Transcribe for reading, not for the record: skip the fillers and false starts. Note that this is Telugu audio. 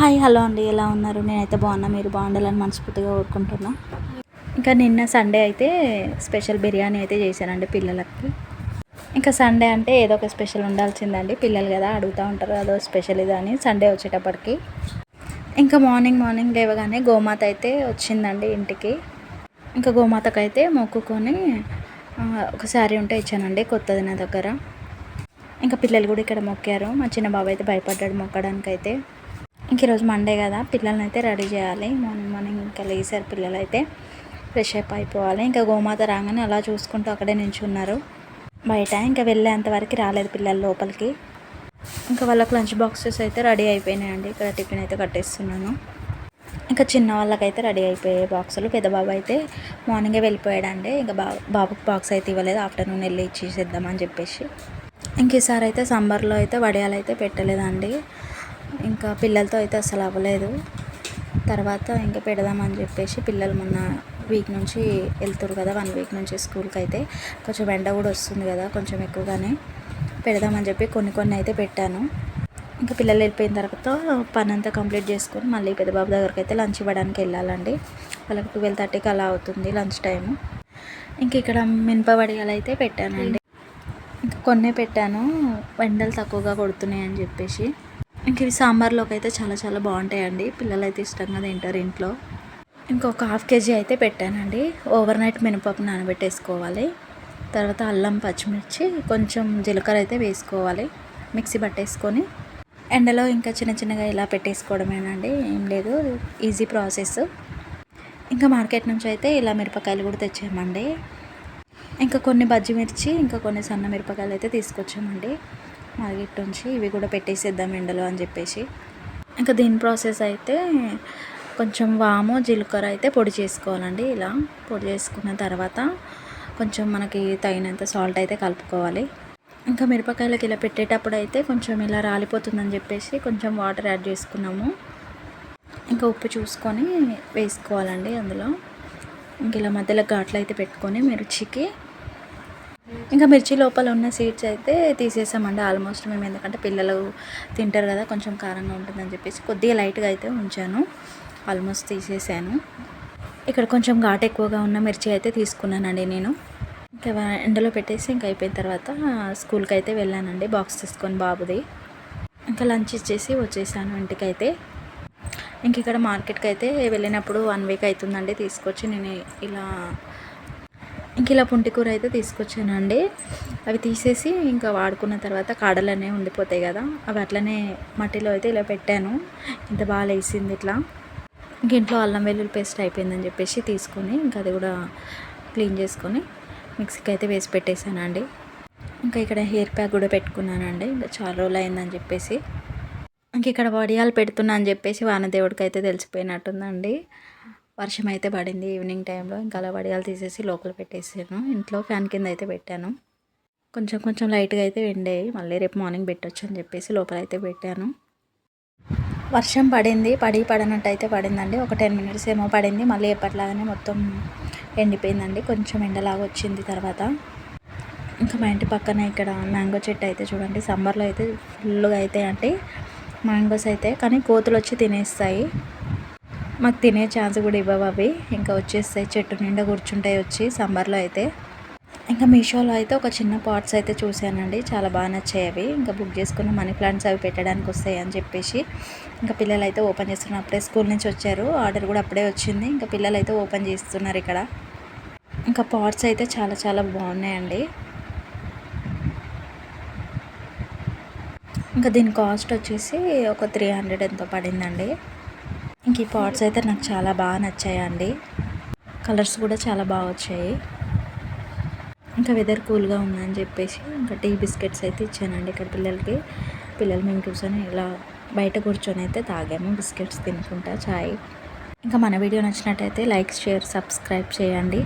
హాయ్ హలో అండి, ఎలా ఉన్నారు? నేనైతే బాగున్నా, మీరు బాగుండాలని మనస్ఫూర్తిగా కోరుకుంటున్నా. ఇంకా నిన్న సండే అయితే స్పెషల్ బిర్యానీ అయితే చేశానండి పిల్లలకి. ఇంకా సండే అంటే ఏదో ఒక స్పెషల్ ఉండాల్సిందండి, పిల్లలు కదా అడుగుతూ ఉంటారు అదో స్పెషల్ ఇది అని. సండే వచ్చేటప్పటికి ఇంకా మార్నింగ్ లేవగానే గోమాత అయితే వచ్చిందండి ఇంటికి. ఇంకా గోమాతకు అయితే మొక్కుకొని ఒక శారీ ఉంటే ఇచ్చానండి, కొత్తది నా దగ్గర. ఇంకా పిల్లలు కూడా ఇక్కడ మొక్కారు. మా చిన్న బాబు అయితే భయపడ్డాడు మొక్కడానికి అయితే. ఇంక ఈరోజు మండే కదా, పిల్లల్ని అయితే రెడీ చేయాలి. మార్నింగ్ ఇంకా లేసారు పిల్లలు అయితే, ఫ్రెష్ అప్ అయిపోవాలి. ఇంకా గోమాత రాగానే అలా చూసుకుంటూ అక్కడే నించున్నారు బయట. ఇంకా వెళ్ళేంతవరకు రాలేదు పిల్లలు లోపలికి. ఇంకా వాళ్ళకి లంచ్ బాక్సెస్ అయితే రెడీ అయిపోయినాయండి. ఇక్కడ టిఫిన్ అయితే కట్టేస్తున్నాను. ఇంకా చిన్న వాళ్ళకైతే రెడీ అయిపోయాయి బాక్సులు. పెద్ద బాబు అయితే మార్నింగే వెళ్ళిపోయాడండి. ఇంకా బాబుకి బాక్స్ అయితే ఇవ్వలేదు, ఆఫ్టర్నూన్ వెళ్ళి ఇచ్చేసేద్దామని చెప్పేసి. ఇంక ఈసారి అయితే సమ్మర్లో అయితే వడియాలు అయితే పెట్టలేదండి. ఇంకా పిల్లలతో అయితే అసలు అవ్వలేదు. తర్వాత ఇంకా పెడదామని చెప్పేసి, పిల్లలు మొన్న వీక్ నుంచి వెళ్తారు కదా, 1 వీక్ నుంచి స్కూల్కి అయితే కొంచెం ఎండ కూడా వస్తుంది కదా కొంచెం ఎక్కువగానే, పెడదామని చెప్పి కొన్ని అయితే పెట్టాను. ఇంకా పిల్లలు వెళ్ళిపోయిన తర్వాత పని అంతా కంప్లీట్ చేసుకొని మళ్ళీ పెద్ద బాబు దగ్గరికి అయితే లంచ్ ఇవ్వడానికి వెళ్ళాలండి. వాళ్ళకి 12:30కి అలా అవుతుంది లంచ్ టైము. ఇంక ఇక్కడ మినప వడియాలు అయితే పెట్టానండి. ఇంకా కొన్నే పెట్టాను, ఎండలు తక్కువగా కొడుతున్నాయి అని చెప్పేసి. ఇంక ఇవి సాంబార్లోకి అయితే చాలా బాగుంటాయండి, పిల్లలు అయితే ఇష్టంగా తింటారు ఇంట్లో. ఇంకొక 1/2 kg అయితే పెట్టానండి. ఓవర్ నైట్ మినపప్పు నానబెట్టేసుకోవాలి. తర్వాత అల్లం, పచ్చిమిర్చి, కొంచెం జీలకర్ర అయితే వేసుకోవాలి, మిక్సీ పట్టేసుకొని ఎండలో ఇంకా చిన్నగా ఇలా పెట్టేసుకోవడమేనండి, ఏం లేదు, ఈజీ ప్రాసెస్. ఇంకా మార్కెట్ నుంచి అయితే ఇలా మిరపకాయలు కూడా తెచ్చామండి. ఇంకా కొన్ని బజ్జి మిర్చి, ఇంకా కొన్ని సన్న మిరపకాయలు అయితే తీసుకొచ్చామండి మార్కెట్ నుంచి. ఇవి కూడా పెట్టేసేద్దాం ఎండలో అని చెప్పేసి. ఇంకా దీని ప్రాసెస్ అయితే కొంచెం వాము, జీలకర్ర అయితే పొడి చేసుకోవాలండి. ఇలా పొడి చేసుకున్న తర్వాత కొంచెం మనకి తగినంత సాల్ట్ అయితే కలుపుకోవాలి. ఇంకా మిరపకాయలకి ఇలా పెట్టేటప్పుడు అయితే కొంచెం ఇలా రాలిపోతుందని చెప్పేసి కొంచెం వాటర్ యాడ్ చేసుకున్నాము. ఇంకా ఉప్పు చూసుకొని వేసుకోవాలండి అందులో. ఇంక ఇలా మధ్యలో ఘాట్లు అయితే పెట్టుకొని మిర్చికి, ఇంకా మిర్చి లోపల ఉన్న సీడ్స్ అయితే తీసేసామండి ఆల్మోస్ట్ మేము, ఎందుకంటే పిల్లలు తింటారు కదా, కొంచెం కారంగా ఉంటుందని చెప్పేసి కొద్దిగా లైట్గా అయితే ఉంచాను, ఆల్మోస్ట్ తీసేసాను. ఇక్కడ కొంచెం ఘాటు ఎక్కువగా ఉన్న మిర్చి అయితే తీసుకున్నానండి నేను. ఇంకా ఎండలో పెట్టేసి ఇంకా అయిపోయిన తర్వాత స్కూల్కి అయితే వెళ్ళానండి బాక్స్ తీసుకొని బాబుది. ఇంకా లంచ్ ఇచ్చేసి వచ్చేసాను ఇంటికైతే. ఇంక ఇక్కడ మార్కెట్కి అయితే వెళ్ళినప్పుడు 1 వీక్ అవుతుందండి తీసుకొచ్చి నేను ఇలా పుంటికూర అయితే తీసుకొచ్చానండి. అవి తీసేసి ఇంకా వాడుకున్న తర్వాత కాడలనే ఉండిపోతాయి కదా, అవి అట్లనే మట్టిలో అయితే ఇలా పెట్టాను. ఇంత బాగా లేసింది ఇట్లా. ఇంక ఇంట్లో అల్లం వెల్లుల్లి పేస్ట్ అయిపోయిందని చెప్పేసి తీసుకొని ఇంకా అది కూడా క్లీన్ చేసుకొని మిక్సీకి అయితే వేసి పెట్టేశానండి. ఇంకా ఇక్కడ హెయిర్ ప్యాక్ కూడా పెట్టుకున్నానండి, ఇంకా చాలా రోజులు అయిందని చెప్పేసి. ఇంక ఇక్కడ వడియాలు పెడుతున్నా అని చెప్పేసి వానదేవుడికి అయితే తెలిసిపోయినట్టుందండి. వర్షం అయితే పడింది ఈవినింగ్ టైంలో. ఇంకా అలా వడియాలు తీసేసి లోపల పెట్టేసాను, ఇంట్లో ఫ్యాన్ కింద అయితే పెట్టాను. కొంచెం లైట్గా అయితే ఎండాయి, మళ్ళీ రేపు మార్నింగ్ పెట్టొచ్చు అని చెప్పేసి లోపల అయితే పెట్టాను. వర్షం పడింది, పడనట్టు అయితే పడిందండి. ఒక 10 minutes ఏమో పడింది, మళ్ళీ ఎప్పటిలాగానే మొత్తం ఎండిపోయిందండి, కొంచెం ఎండలాగా వచ్చింది తర్వాత. ఇంకా మా ఇంటి పక్కన ఇక్కడ మ్యాంగో చెట్టు అయితే చూడండి, సమ్మర్లో అయితే ఫుల్గా అయితే అంటే మ్యాంగోస్ అయితే, కానీ కోతులు వచ్చి తినేస్తాయి, మాకు తినే ఛాన్స్ కూడా ఇవ్వవు అవి, ఇంకా వచ్చేస్తాయి చెట్టు నిండా కూర్చుంటాయి వచ్చి సమ్మర్లో అయితే. ఇంకా మీషోలో అయితే ఒక చిన్న పాట్స్ అయితే చూశానండి, చాలా బాగా నచ్చాయి అవి. ఇంకా బుక్ చేసుకున్న మనీ ప్లాంట్స్ అవి పెట్టడానికి వస్తాయి అని చెప్పేసి. ఇంకా పిల్లలు అయితే ఓపెన్ చేస్తున్నారు, అప్పుడే స్కూల్ నుంచి వచ్చారు, ఆర్డర్ కూడా అప్పుడే వచ్చింది. ఇంకా పిల్లలు అయితే ఓపెన్ చేస్తున్నారు ఇక్కడ. ఇంకా పాట్స్ అయితే చాలా బాగున్నాయండి. ఇంకా దీని కాస్ట్ వచ్చేసి ఒక 300 ఎంతో పడిందండి. ఇంక ఈ పాట్స్ అయితే నాకు చాలా బాగా నచ్చాయండి, కలర్స్ కూడా చాలా బాగా వచ్చాయి. ఇంకా వెదర్ కూల్గా ఉందని చెప్పేసి ఇంకా టీ బిస్కెట్స్ అయితే ఇచ్చానండి ఇక్కడ పిల్లలకి. పిల్లలు మేము కూర్చొని ఇలా బయట కూర్చొని అయితే తాగాము బిస్కెట్స్ తినుకుంటా చాయ్. ఇంకా మన వీడియో నచ్చినట్టయితే లైక్, షేర్, సబ్స్క్రైబ్ చేయండి.